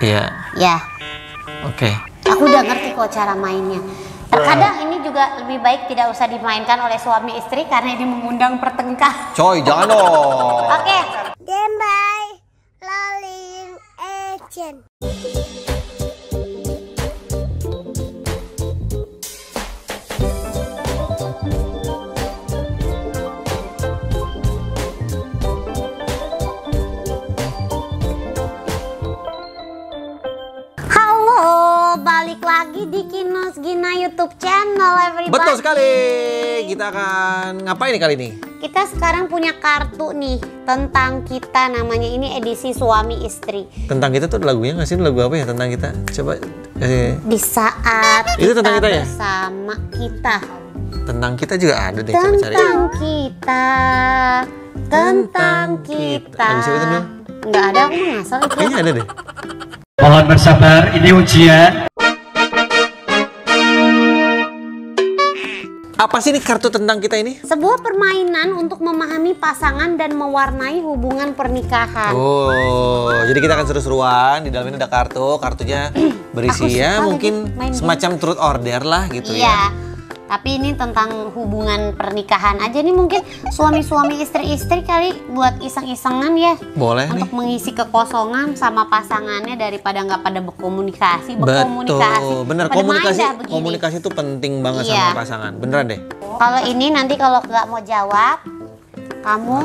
Iya. Ya. Oke. Aku udah ngerti kok cara mainnya. Terkadang ini juga lebih baik tidak usah dimainkan oleh suami istri karena ini mengundang pertengkar. Coy, jangan dong. Oke. Dembai Laling Agent. Halo, balik lagi di Kinos Gina YouTube channel everybody. Betul sekali. Kita akan ngapain nih kali ini? Kita sekarang punya kartu nih tentang kita, namanya ini edisi suami istri. Tentang kita tuh ada lagunya nggak sih? Lagu apa ya tentang kita? Coba kasih. Di saat Itu tentang kita ya? bersama kita. Tentang kita juga ada deh. Coba cari. Tentang kita. Lagu siapa itu dulu? Nggak ada, aku ngasal itu. Kayaknya ada deh. Mohon bersabar, ini ujian. Apa sih ini kartu tentang kita ini? Sebuah permainan untuk memahami pasangan dan mewarnai hubungan pernikahan. Oh, jadi kita akan seru-seruan. Di dalam ini ada kartu. Kartunya berisi Aku ya suka mungkin lagi main semacam truth order lah gitu Iya. ya. Tapi ini tentang hubungan pernikahan aja nih, mungkin suami-suami istri-istri kali buat iseng-isengan ya. Boleh nih. Untuk mengisi kekosongan sama pasangannya daripada nggak pada berkomunikasi. Betul, bener, Pada main dah begini. komunikasi itu penting banget Iya. sama pasangan, beneran deh. Kalau ini nanti kalau nggak mau jawab, kamu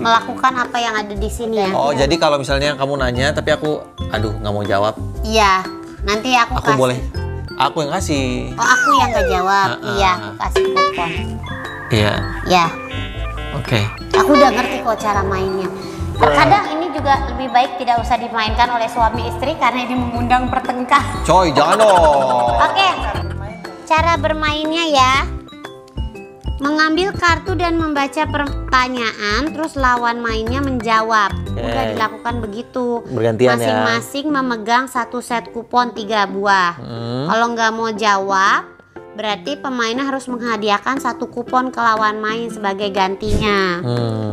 melakukan apa yang ada di sini ya. Oh, jadi kalau misalnya kamu nanya tapi aku, aduh nggak mau jawab, Iya, nanti aku kasih. boleh, aku yang kasih. Oh, aku yang nggak jawab. Iya, aku kasih kupon. Iya, Ya, oke. aku udah ngerti kok cara mainnya. Terkadang ini juga lebih baik tidak usah dimainkan oleh suami istri karena ini mengundang pertengkar. Coy, jangan dong. Oke, cara bermainnya ya. Mengambil kartu dan membaca pertanyaan, terus lawan mainnya menjawab. Udah dilakukan begitu. Bergantian ya. Masing-masing memegang satu set kupon 3 buah. Kalau nggak mau jawab, berarti pemainnya harus menghadiahkan satu kupon ke lawan main sebagai gantinya.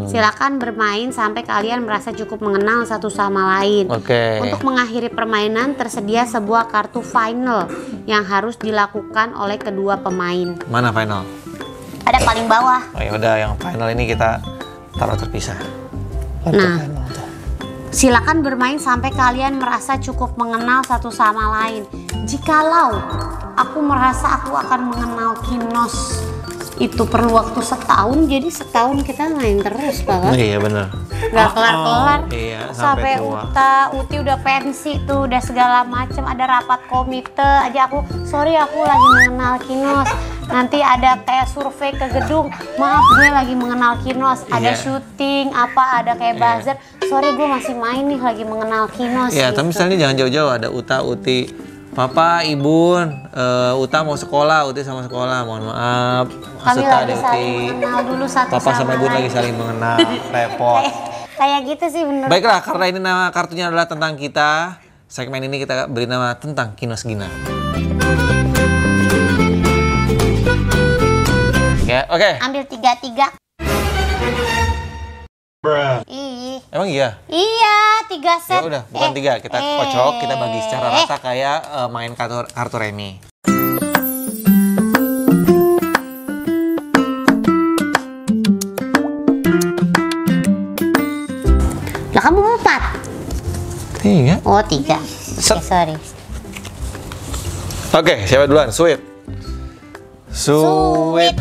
Silakan bermain sampai kalian merasa cukup mengenal satu sama lain. Oke. Untuk mengakhiri permainan tersedia sebuah kartu final yang harus dilakukan oleh kedua pemain. Mana final? Ada paling bawah. Oh ya udah, yang final ini kita taruh terpisah. Nah, silakan bermain sampai kalian merasa cukup mengenal satu sama lain. Jikalau aku merasa aku akan mengenal Kinos, itu perlu waktu setahun, jadi setahun kita main terus, Pak. Iya bener. Gak kelar-kelar. Iya, sampai tua. Uti udah pensi tuh, udah segala macem, ada rapat komite aja aku, sorry aku lagi mengenal Kinos. Nanti ada kayak survei ke gedung, maaf gue lagi mengenal Kinos. Ada Iya. syuting apa, ada kayak buzzer, sorry gue masih main nih lagi mengenal Kinos. Iya, tapi misalnya jangan jauh-jauh, ada Uta, Uti, Papa, Ibu, Uta mau sekolah, Uti sama sekolah, mohon maaf. Kami Maksudnya lagi ada saling Uti. mengenal dulu satu Papa sama Ibu lain. lagi saling mengenal, repot. Kayak gitu sih bener. Baiklah, karena ini nama kartunya adalah tentang kita, segmen ini kita beri nama tentang Kinos Gina. Ya, oke. Ambil 3-3. Ih. Emang iya? Iya, 3 set. Ya udah, bukan 3, kita kocok, kita bagi secara rata kayak main kartu remi. Lah kamu 4. 3. Oh 3. Sorry. Oke, siapa duluan? Sweet. Sweet.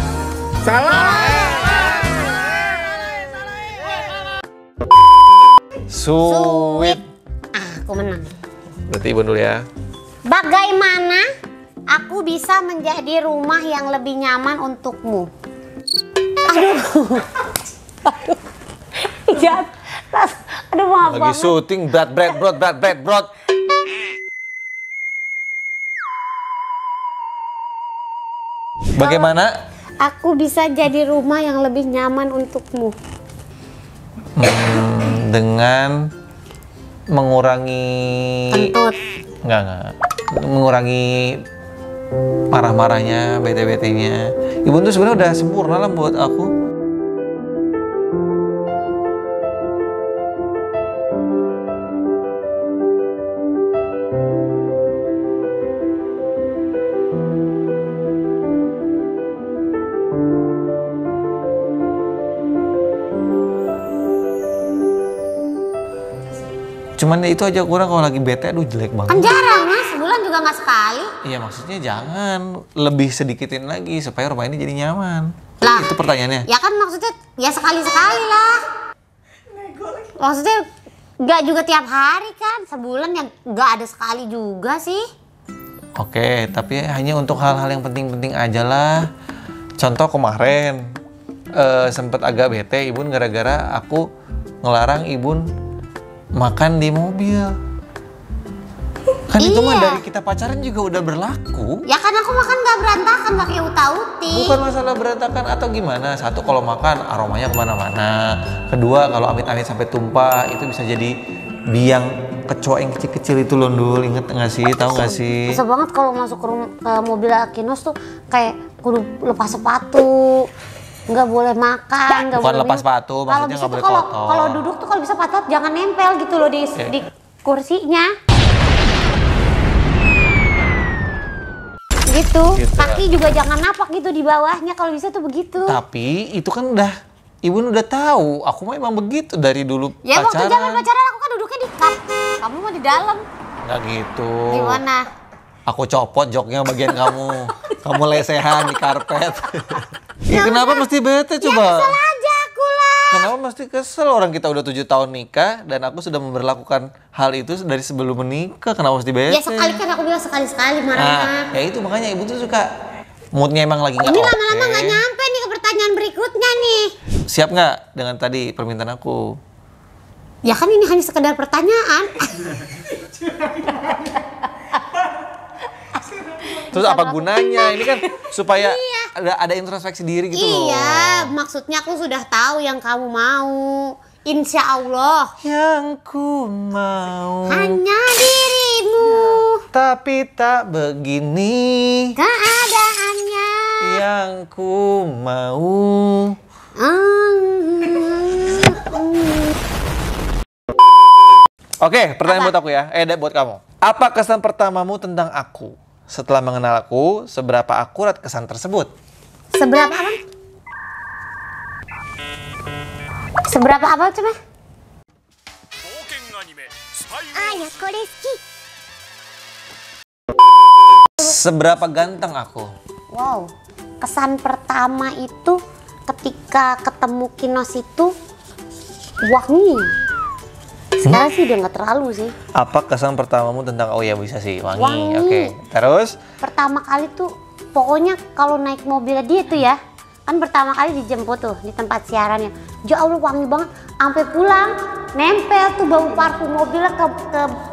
Sweet. Aku menang. Berarti Ibu dulu ya. Bagaimana aku bisa menjadi rumah yang lebih nyaman untukmu? Aduh. Aduh. Jahat. Aduh maaf Lagi banget. syuting berat. Bagaimana? Aku bisa jadi rumah yang lebih nyaman untukmu. Dengan mengurangi Kentut. enggak. Mengurangi marah-marahnya, bete-betenya. Ibu tuh sebenarnya udah sempurna lah buat aku. Cuman ya itu aja kurang kalau lagi bete, aduh jelek banget. Kan jarang Mas, sebulan juga nggak sekali. Iya maksudnya jangan, lebih sedikitin lagi supaya rumah ini jadi nyaman. Lah, itu pertanyaannya. Ya kan maksudnya ya sekali-sekali lah. Maksudnya nggak juga tiap hari kan, sebulan yang nggak ada sekali juga sih. Oke, tapi hanya untuk hal-hal yang penting-penting aja lah. Contoh kemarin sempet agak bete Ibun gara-gara aku ngelarang Ibun makan di mobil. Kan itu mah dari kita pacaran juga udah berlaku. Ya kan aku makan nggak berantakan pakai uta-uti. Bukan masalah berantakan atau gimana. Satu, kalau makan aromanya kemana-mana. Kedua, kalau amit-amit sampai tumpah itu bisa jadi biang kecoa yang kecil-kecil itu loh, Dul. Inget nggak sih? Tahu nggak sih? Susah banget kalau masuk ke mobil Kinos tuh kayak kudu lepas sepatu, nggak boleh makan, nggak Bukan boleh lepas sepatu, maksudnya nggak boleh kotor. Kalau duduk tuh kalau bisa patut jangan nempel gitu loh di kursinya. Gitu. Kaki juga jangan napak gitu di bawahnya, kalau bisa tuh begitu. Tapi itu kan Ibu udah tahu, aku mah emang begitu dari dulu Ya pacaran. waktu zaman pacaran aku kan duduknya di kap, kamu mau di dalam. Nggak gitu. Gimana? Aku copot joknya bagian kamu. Kamu lesehan di karpet. Ya, kenapa mesti bete coba? Ya kesel aja aku lah. Kenapa mesti kesel? Orang kita udah 7 tahun nikah dan aku sudah memberlakukan hal itu dari sebelum menikah. Kenapa mesti bete? Ya sekali kan aku bilang sekali-sekali marah. Ya itu makanya Ibu tuh suka moodnya emang lagi nggak Ini oke. lama-lama nggak nyampe nih ke pertanyaan berikutnya nih. Siap nggak dengan tadi permintaan aku? Ya kan ini hanya sekedar pertanyaan. Terus apa gunanya? Ini kan supaya ada introspeksi diri gitu loh. Iya, maksudnya aku sudah tahu yang kamu mau. Insya Allah. Yang ku mau. Hanya dirimu. Tapi tak begini. Keadaannya. Yang ku mau. Oke, pertanyaan buat aku ya. Buat kamu. Apa kesan pertamamu tentang aku? Setelah mengenal aku, seberapa akurat kesan tersebut? Seberapa apa? Seberapa apa coba? Ayah koreski. Seberapa ganteng aku? Wow, kesan pertama itu ketika ketemu Kinos itu wangi. Sekarang sih udah nggak terlalu sih. Apa kesan pertamamu tentang oh ya bisa sih wangi. Wangi. Oke. Terus Pertama kali tuh pokoknya kalau naik mobilnya dia tuh ya, kan pertama kali dijemput tuh di tempat siarannya. Ya Allah wangi banget, sampai pulang nempel tuh bau parfum mobilnya ke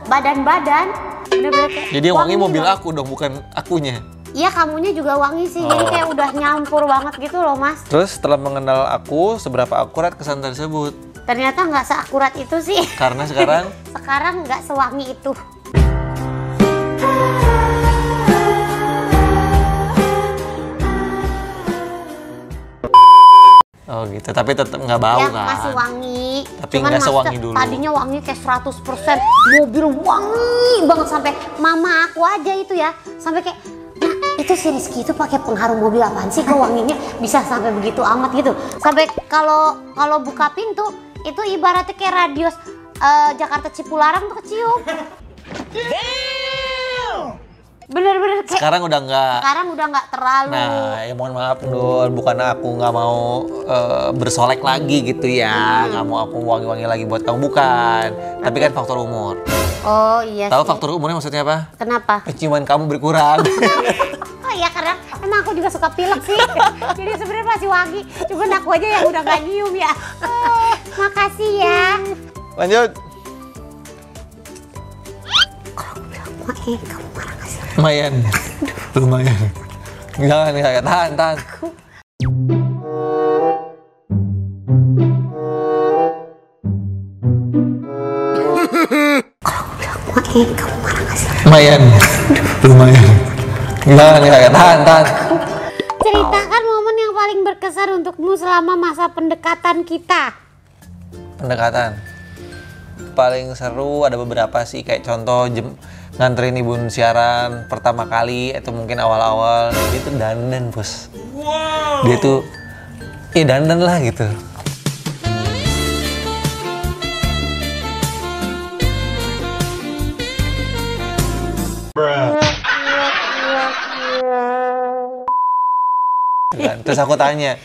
badan-badan. Bener-bener kayak jadi yang wangi mobil banget. aku dong, bukan akunya. Iya kamunya juga wangi sih, jadi kayak udah nyampur banget gitu loh Mas. Terus setelah mengenal aku, seberapa akurat kesan tersebut? Ternyata nggak seakurat itu sih. Karena sekarang Sekarang nggak sewangi itu. oh gitu, tapi tetap nggak bau Ya kan? masih wangi. Tapi Cuman nggak sewangi maksudnya dulu. Tadinya wangi kayak 100%. Mobil wangi banget sampai mama aku aja itu ya. Sampai kayak, nah itu si Rizky itu pakai pengharum mobil apaan sih kok wanginya bisa sampai begitu amat gitu. Sampai kalau buka pintu itu ibaratnya kayak radius Jakarta Cipularang tuh kecium. Bener-bener kayak Sekarang udah nggak. sekarang udah nggak terlalu. Nah, ya mohon maaf Dul, bukan aku nggak mau bersolek lagi gitu ya, nggak mau aku wangi-wangi lagi buat kamu, bukan. Tapi kan faktor umur. Oh iya Tahu sih. faktor umurnya maksudnya apa? Kenapa? Penciuman kamu berkurang. Oh iya karena emang aku juga suka pilek sih. Jadi sebenarnya masih wangi. Cuman aku aja yang udah gak nyium ya. Makasih ya. Lanjut. Kalau aku bilang kamu marah gak sih? Lumayan. Lumayan. Jangan, tahan. Kalau aku bilang kamu marah gak sih? Lumayan. Jangan, tahan. Ceritakan momen yang paling berkesan untukmu selama masa pendekatan kita. Pendekatan paling seru ada beberapa sih, kayak contoh nganterin ibu siaran pertama kali atau mungkin awal-awal dia tuh dandan bos. Dia tuh dandan lah gitu. Kan, terus aku tanya,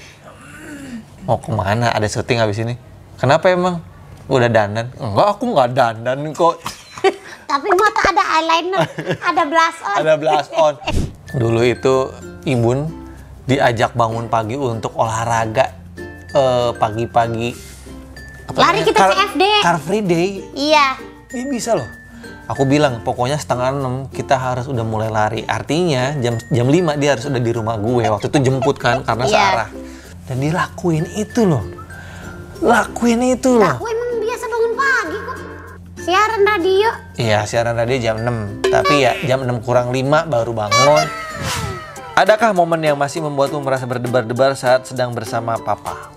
mau kemana? Ada syuting habis ini? Kenapa emang? Udah dandan? Enggak, aku nggak dandan kok. Tapi mata ada eyeliner, ada blush on. Ada blush on. Dulu itu Ibun diajak bangun pagi untuk olahraga pagi-pagi. Lari kita CFD. Car Free Day. Iya. Dia bisa loh. Aku bilang pokoknya 5:30 kita harus udah mulai lari. Artinya jam 5 dia harus udah di rumah gue. Waktu itu jemput kan karena searah. Dan dia lakuin itu loh. Lakuin itu loh. Aku emang biasa bangun pagi kok. Siaran radio. Iya, siaran radio jam 6. Tapi ya jam 6 kurang 5 baru bangun. Adakah momen yang masih membuatmu merasa berdebar-debar saat sedang bersama papa?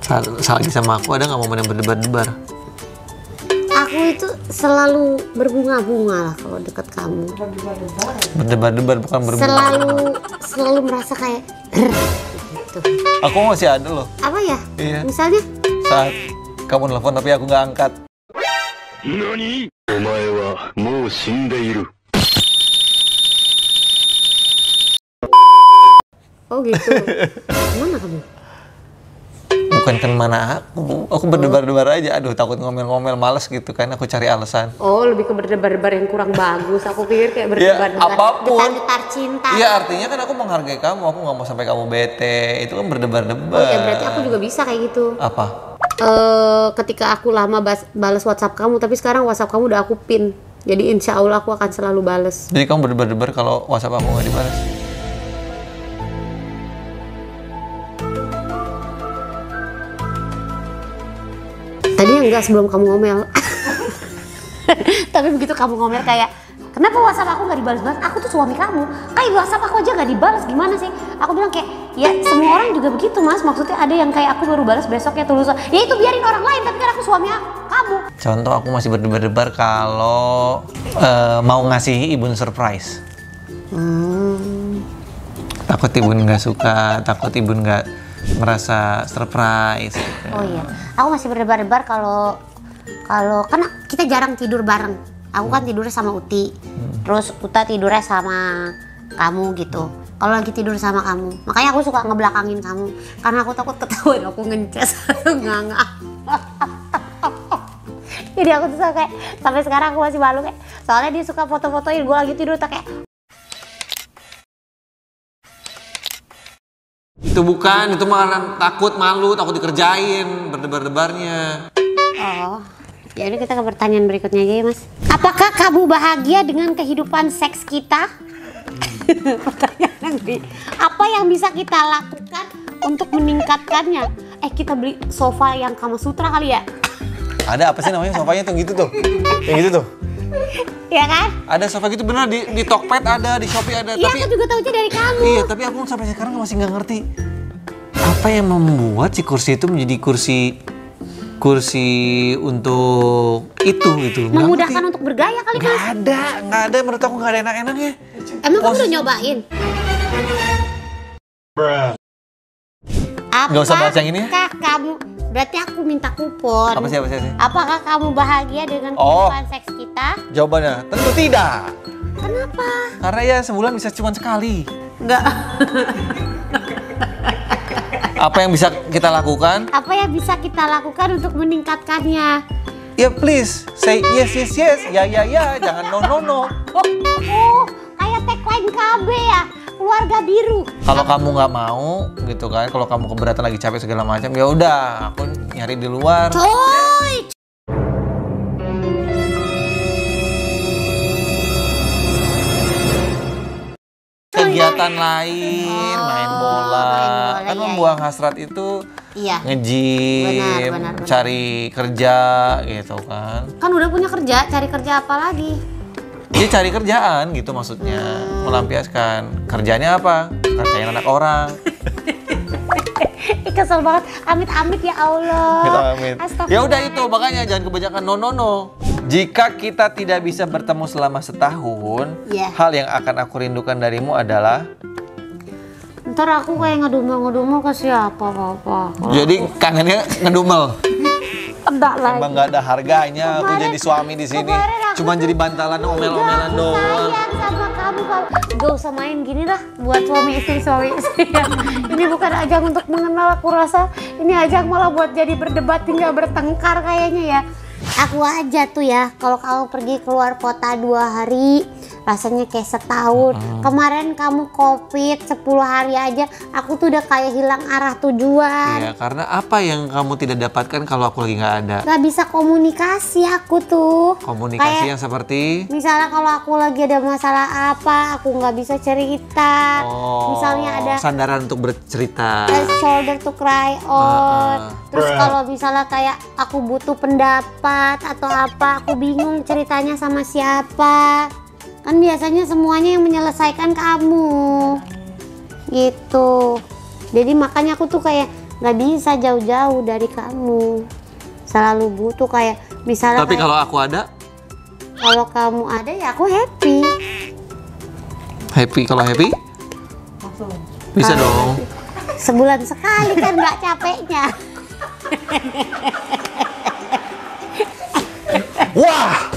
Saat lagi sama aku ada nggak momen yang berdebar-debar? Aku itu selalu berbunga-bunga lah kalau dekat kamu. Berdebar-debar bukan berbunga. Selalu merasa kayak gitu. Aku masih ada loh. Apa ya? Iya. Misalnya? Saat kamu nelfon tapi aku nggak angkat. NANI?! Omae wa mou shindeiru. Oh gitu. Mana kamu? Bukan kan mana aku berdebar-debar aja. Aduh takut ngomel-ngomel, males gitu kan. Aku cari alasan. Oh lebih ke berdebar-debar yang kurang bagus. Aku pikir kayak Ya berdebar-debar. apapun. Getar cinta. Iya artinya kan aku menghargai kamu. Aku nggak mau sampai kamu bete. Itu kan berdebar-debar. Oh ya berarti aku juga bisa kayak gitu. Apa? Ketika aku lama balas WhatsApp kamu, tapi sekarang WhatsApp kamu udah aku pin. Jadi insya Allah aku akan selalu bales. Jadi kamu berdebar-debar kalau WhatsApp aku nggak dibalas? Tadi enggak sebelum kamu ngomel. Tapi begitu kamu ngomel kayak, kenapa WhatsApp aku nggak dibalas-balas? Aku tuh suami kamu. Kayak WhatsApp aku aja nggak dibalas, gimana sih? Aku bilang kayak, ya semua orang juga begitu mas. Maksudnya ada yang kayak aku baru balas besok ya tulus. Ya itu biarin orang lain, tapi kan aku suami kamu. Contoh aku masih berdebar-debar kalau mau ngasih Ibun surprise. Takut Ibun nggak suka, takut Ibun nggak merasa surprise. Gitu. Oh iya, aku masih berdebar-debar kalau karena kita jarang tidur bareng. Aku kan tidurnya sama Uti, terus Uta tidurnya sama kamu gitu. Kalau lagi tidur sama kamu, makanya aku suka ngebelakangin kamu karena aku takut ketahuan aku ngeces nganga. Jadi aku tuh kayak sampai sekarang aku masih malu kayak, soalnya dia suka foto-fotoin gue lagi tidur tak kayak. Itu bukan, itu malah takut malu, takut dikerjain berdebar-debarnya. Oh, jadi kita ke pertanyaan berikutnya aja ya mas. Apakah kamu bahagia dengan kehidupan seks kita? Pertanyaan gue. Apa yang bisa kita lakukan untuk meningkatkannya? Kita beli sofa yang Kama Sutra kali ya? Ada apa sih namanya sofanya tuh gitu tuh? Yang gitu tuh? Iya kan? Ada sofa gitu bener di Tokped ada, di Shopee ada. Iya tapi aku juga tahunya dari kamu. Iya, tapi aku sampai sekarang masih nggak ngerti apa yang membuat si kursi itu menjadi kursi untuk itu gitu. Memudahkan untuk bergaya kali mas? Nggak ada. Menurut aku nggak ada enak-enaknya. Emang kamu udah nyobain? Nggak usah bahas yang ini ya? Apakah kamu, berarti aku minta kupon. Apa sih? Apakah kamu bahagia dengan kehidupan seks kita? Jawabannya tentu tidak. Kenapa? Karena ya sebulan bisa cuma sekali. Enggak. Apa yang bisa kita lakukan? Apa yang bisa kita lakukan untuk meningkatkannya? Ya please, say yes, ya, jangan no. Oh, kayak tagline KB ya, keluarga biru. Kalau kamu nggak mau, gitu kan? Kalau kamu keberatan lagi capek segala macam, ya udah, aku nyari di luar. Coy. Kegiatan lain, main bola. Kan iya, membuang hasrat itu Iya. nge-gym, Benar. cari kerja gitu kan. Kan udah punya kerja, cari kerja apa lagi? Dia cari kerjaan gitu maksudnya, melampiaskan. Kerjanya apa? Kerjain anak orang. Kesel banget, amit-amit ya Allah. Amit. Astagfirullah. Ya udah itu, makanya jangan kebanyakan no. Jika kita tidak bisa bertemu selama setahun, Iya. hal yang akan aku rindukan darimu adalah Ntar aku kayak ngedumel ke siapa, Papa. jadi kangennya ngedumel. Enggak lagi. Emang nggak ada harganya aku Kemarin- jadi suami di sini. kemarin aku Cuman tuh jadi bantalan omel-omelan Udah, doang. aku sayang sama kamu. Gak usah main gini dah buat suami istri ya. Ini bukan ajang untuk mengenal, aku rasa ini ajang malah buat jadi berdebat hingga bertengkar kayaknya ya. Aku aja tuh ya, kalau kamu pergi keluar kota 2 hari rasanya kayak setahun. Kemarin kamu COVID 10 hari aja, aku tuh udah kayak hilang arah tujuan. Iya, karena apa yang kamu tidak dapatkan kalau aku lagi nggak ada? Gak bisa komunikasi aku tuh. Komunikasi Kayak- yang seperti Misalnya kalau aku lagi ada masalah apa, aku nggak bisa cerita. Misalnya ada sandaran untuk bercerita. shoulder to cry on. Terus kalau misalnya kayak aku butuh pendapat atau apa, aku bingung ceritanya sama siapa. Kan biasanya semuanya yang menyelesaikan kamu. Gitu. Jadi makanya aku tuh kayak nggak bisa jauh-jauh dari kamu. Selalu butuh kayak misalnya Tapi kayak- kalau aku ada, kalau kamu ada ya aku happy. happy. Kalau happy, bisa Kalau dong. Sebulan sekali kan nggak capeknya. Wah,